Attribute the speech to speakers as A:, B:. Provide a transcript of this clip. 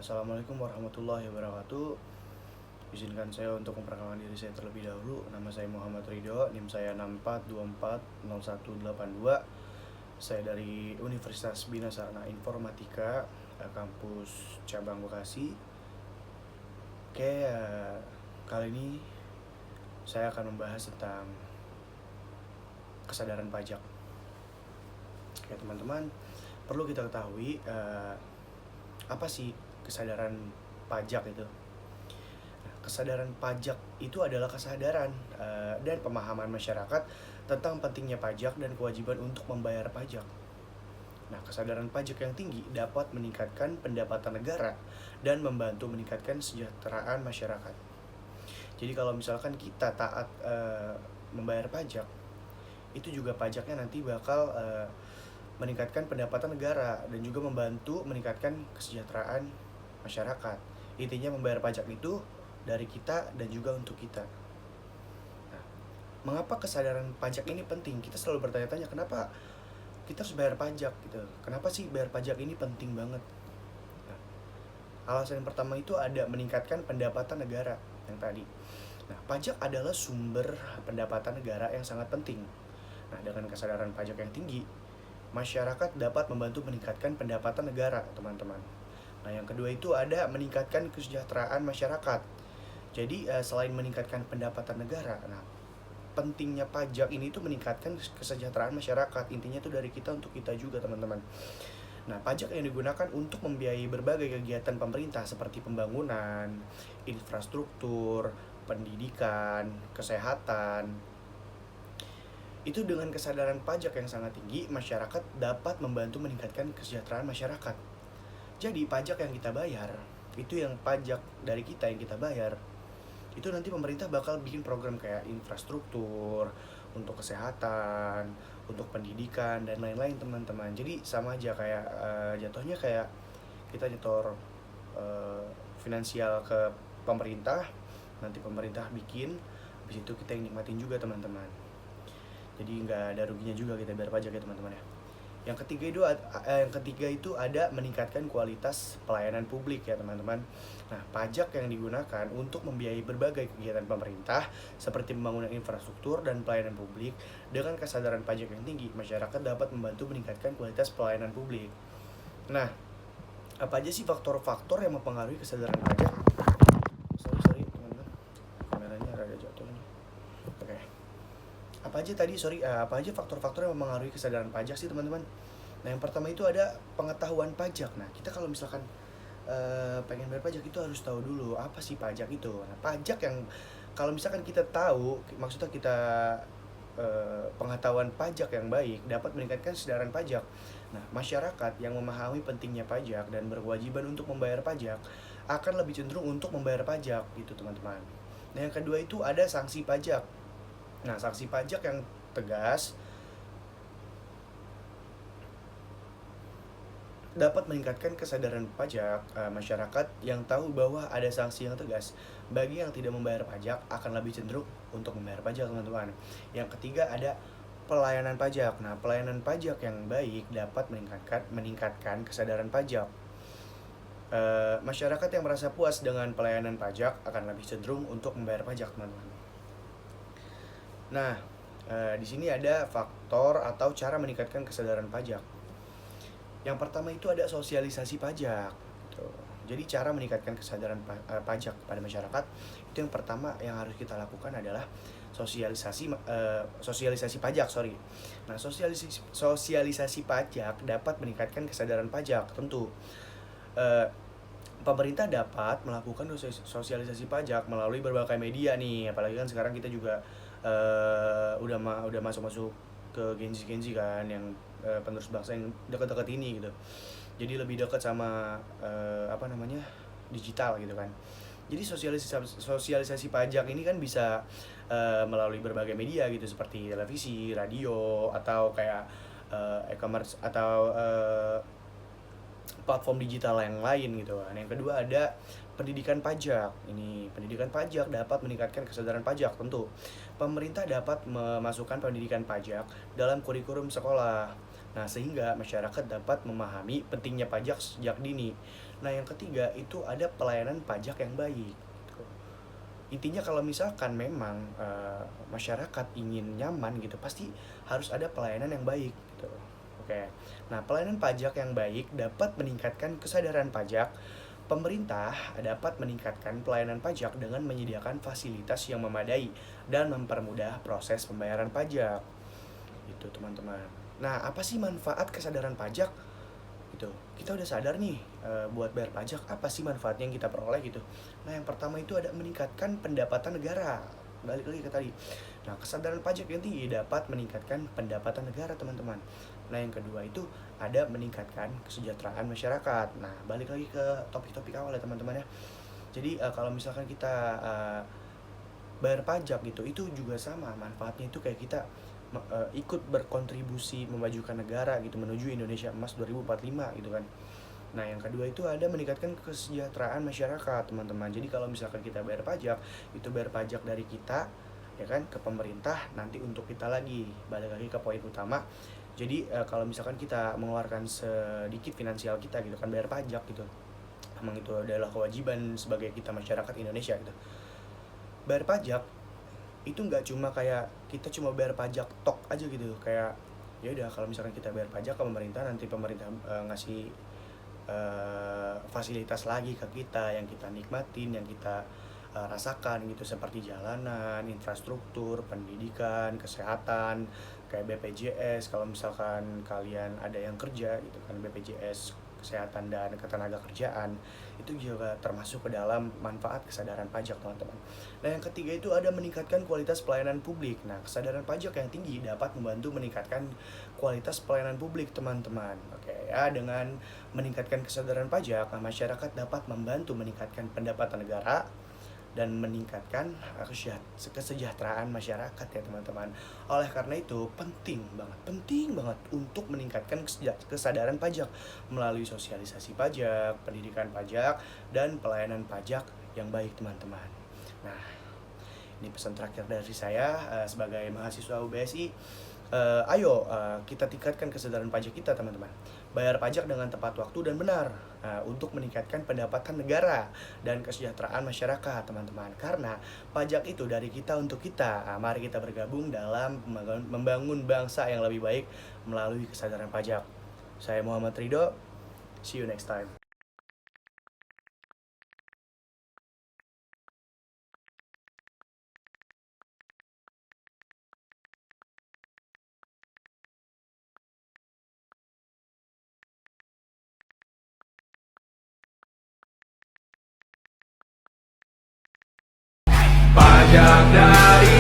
A: Assalamualaikum warahmatullahi wabarakatuh. Izinkan saya untuk memperkenalkan diri saya terlebih dahulu. Nama saya Muhammad Ridho, NIM saya 64240182. Saya dari Universitas Bina Sarana Informatika, kampus cabang Bekasi. Oke, kali ini saya akan membahas tentang kesadaran pajak. Oke teman-teman, perlu kita ketahui apa sih kesadaran pajak itu? Nah, kesadaran pajak itu adalah kesadaran dan pemahaman masyarakat tentang pentingnya pajak dan kewajiban untuk membayar pajak. Nah, kesadaran pajak yang tinggi dapat meningkatkan pendapatan negara dan membantu meningkatkan kesejahteraan masyarakat. Jadi kalau misalkan kita taat membayar pajak, itu juga pajaknya nanti bakal meningkatkan pendapatan negara dan juga membantu meningkatkan kesejahteraan masyarakat. Intinya membayar pajak itu dari kita dan juga untuk kita. Nah, mengapa kesadaran pajak ini penting? Kita selalu bertanya-tanya kenapa kita harus bayar pajak gitu. Kenapa sih bayar pajak ini penting banget? Nah, alasan yang pertama itu ada meningkatkan pendapatan negara yang tadi. Nah, pajak adalah sumber pendapatan negara yang sangat penting. Nah, dengan kesadaran pajak yang tinggi, masyarakat dapat membantu meningkatkan pendapatan negara, teman-teman. Nah, yang kedua itu ada meningkatkan kesejahteraan masyarakat. Jadi, selain meningkatkan pendapatan negara, nah, pentingnya pajak ini tuh meningkatkan kesejahteraan masyarakat. Intinya tuh dari kita untuk kita juga, teman-teman. Nah, pajak yang digunakan untuk membiayai berbagai kegiatan pemerintah seperti pembangunan, infrastruktur, pendidikan, kesehatan. Itu dengan kesadaran pajak yang sangat tinggi, masyarakat dapat membantu meningkatkan kesejahteraan masyarakat. Jadi pajak yang kita bayar, itu yang pajak dari kita yang kita bayar, itu nanti pemerintah bakal bikin program kayak infrastruktur, untuk kesehatan, untuk pendidikan, dan lain-lain teman-teman. Jadi sama aja kayak jatuhnya kayak kita nyetor finansial ke pemerintah, nanti pemerintah bikin, habis itu kita yang nikmatin juga teman-teman. Jadi nggak ada ruginya juga kita bayar pajak ya teman-teman ya. Yang ketiga itu ada meningkatkan kualitas pelayanan publik ya teman-teman. Nah, pajak yang digunakan untuk membiayai berbagai kegiatan pemerintah seperti pembangunan infrastruktur dan pelayanan publik. Dengan kesadaran pajak yang tinggi, masyarakat dapat membantu meningkatkan kualitas pelayanan publik. Nah, apa aja sih faktor-faktor yang mempengaruhi kesadaran pajak? Sorry teman-teman, kameranya rada jatuh nih. Oke. Apa aja faktor-faktor yang mempengaruhi kesadaran pajak sih teman-teman? Nah, yang pertama itu ada pengetahuan pajak. Nah, kita kalau misalkan pengen bayar pajak itu harus tahu dulu apa sih pajak itu. Nah, pajak yang kalau misalkan kita tahu, maksudnya kita pengetahuan pajak yang baik dapat meningkatkan kesadaran pajak. Nah, masyarakat yang memahami pentingnya pajak dan berkewajiban untuk membayar pajak akan lebih cenderung untuk membayar pajak gitu teman-teman. Nah, yang kedua itu ada sanksi pajak. Nah, sanksi pajak yang tegas dapat meningkatkan kesadaran pajak. Masyarakat yang tahu bahwa ada sanksi yang tegas bagi yang tidak membayar pajak akan lebih cenderung untuk membayar pajak, teman-teman. Yang ketiga ada pelayanan pajak. Nah, pelayanan pajak yang baik dapat meningkatkan kesadaran pajak. Masyarakat yang merasa puas dengan pelayanan pajak akan lebih cenderung untuk membayar pajak, teman-teman. Nah, di sini ada faktor atau cara meningkatkan kesadaran pajak. Yang pertama itu ada sosialisasi pajak. Gitu. Jadi cara meningkatkan kesadaran pajak pada masyarakat itu yang pertama yang harus kita lakukan adalah sosialisasi pajak. Nah, sosialisasi pajak dapat meningkatkan kesadaran pajak. Tentu pemerintah dapat melakukan sosialisasi pajak melalui berbagai media nih. Apalagi kan sekarang kita juga udah masuk ke Gen Z kan yang penerus bangsa yang dekat-dekat ini gitu. Jadi lebih dekat sama digital gitu kan. Jadi sosialisasi pajak ini kan bisa melalui berbagai media gitu seperti televisi, radio, atau kayak e-commerce atau platform digital yang lain gitu kan. Yang kedua ada pendidikan pajak. Ini pendidikan pajak dapat meningkatkan kesadaran pajak. Tentu pemerintah dapat memasukkan pendidikan pajak dalam kurikulum sekolah. Nah, sehingga masyarakat dapat memahami pentingnya pajak sejak dini. Nah, yang ketiga itu ada pelayanan pajak yang baik. Gitu. Intinya kalau misalkan memang masyarakat ingin nyaman gitu, pasti harus ada pelayanan yang baik gitu. Oke. Nah, pelayanan pajak yang baik dapat meningkatkan kesadaran pajak. Pemerintah dapat meningkatkan pelayanan pajak dengan menyediakan fasilitas yang memadai dan mempermudah proses pembayaran pajak. Itu teman-teman. Nah, apa sih manfaat kesadaran pajak? Gitu. Kita udah sadar nih buat bayar pajak, apa sih manfaatnya yang kita peroleh gitu. Nah, yang pertama itu ada meningkatkan pendapatan negara. Balik lagi ke tadi. Nah, kesadaran pajak yang tinggi dapat meningkatkan pendapatan negara, teman-teman. Nah, yang kedua itu ada meningkatkan kesejahteraan masyarakat. Nah, balik lagi ke topik-topik awal ya, teman-teman ya. Jadi kalau misalkan kita bayar pajak gitu, itu juga sama manfaatnya, itu kayak kita ikut berkontribusi memajukan negara gitu menuju Indonesia Emas 2045 gitu kan. Nah, yang kedua itu ada meningkatkan kesejahteraan masyarakat, teman-teman. Jadi kalau misalkan kita bayar pajak, itu bayar pajak dari kita ya kan ke pemerintah, nanti untuk kita lagi. Balik lagi ke poin utama. Jadi kalau misalkan kita mengeluarkan sedikit finansial kita gitu kan, bayar pajak gitu. Emang itu adalah kewajiban sebagai kita masyarakat Indonesia gitu. Bayar pajak itu nggak cuma kayak kita cuma bayar pajak tok aja gitu, kayak ya udah kalau misalkan kita bayar pajak ke pemerintah, nanti pemerintah ngasih fasilitas lagi ke kita yang kita nikmatin, yang kita rasakan gitu, seperti jalanan, infrastruktur, pendidikan, kesehatan, kayak BPJS kalau misalkan kalian ada yang kerja gitu kan, BPJS kesehatan dan ketenaga kerjaan itu juga termasuk ke dalam manfaat kesadaran pajak, teman-teman. Nah, yang ketiga itu ada meningkatkan kualitas pelayanan publik. Nah, kesadaran pajak yang tinggi dapat membantu meningkatkan kualitas pelayanan publik, teman-teman. Oke ya, dengan meningkatkan kesadaran pajak, masyarakat dapat membantu meningkatkan pendapatan negara dan meningkatkan kesejahteraan masyarakat ya, teman-teman. Oleh karena itu penting banget untuk meningkatkan kesadaran pajak melalui sosialisasi pajak, pendidikan pajak, dan pelayanan pajak yang baik, teman-teman. Nah, ini pesan terakhir dari saya sebagai mahasiswa UBSI. Ayo kita tingkatkan kesadaran pajak kita, teman-teman. Bayar pajak dengan tepat waktu dan benar untuk meningkatkan pendapatan negara dan kesejahteraan masyarakat, teman-teman. Karena pajak itu dari kita untuk kita. Mari kita bergabung dalam membangun bangsa yang lebih baik melalui kesadaran pajak. Saya Muhammad Ridho. See you next time.
B: Pajak dari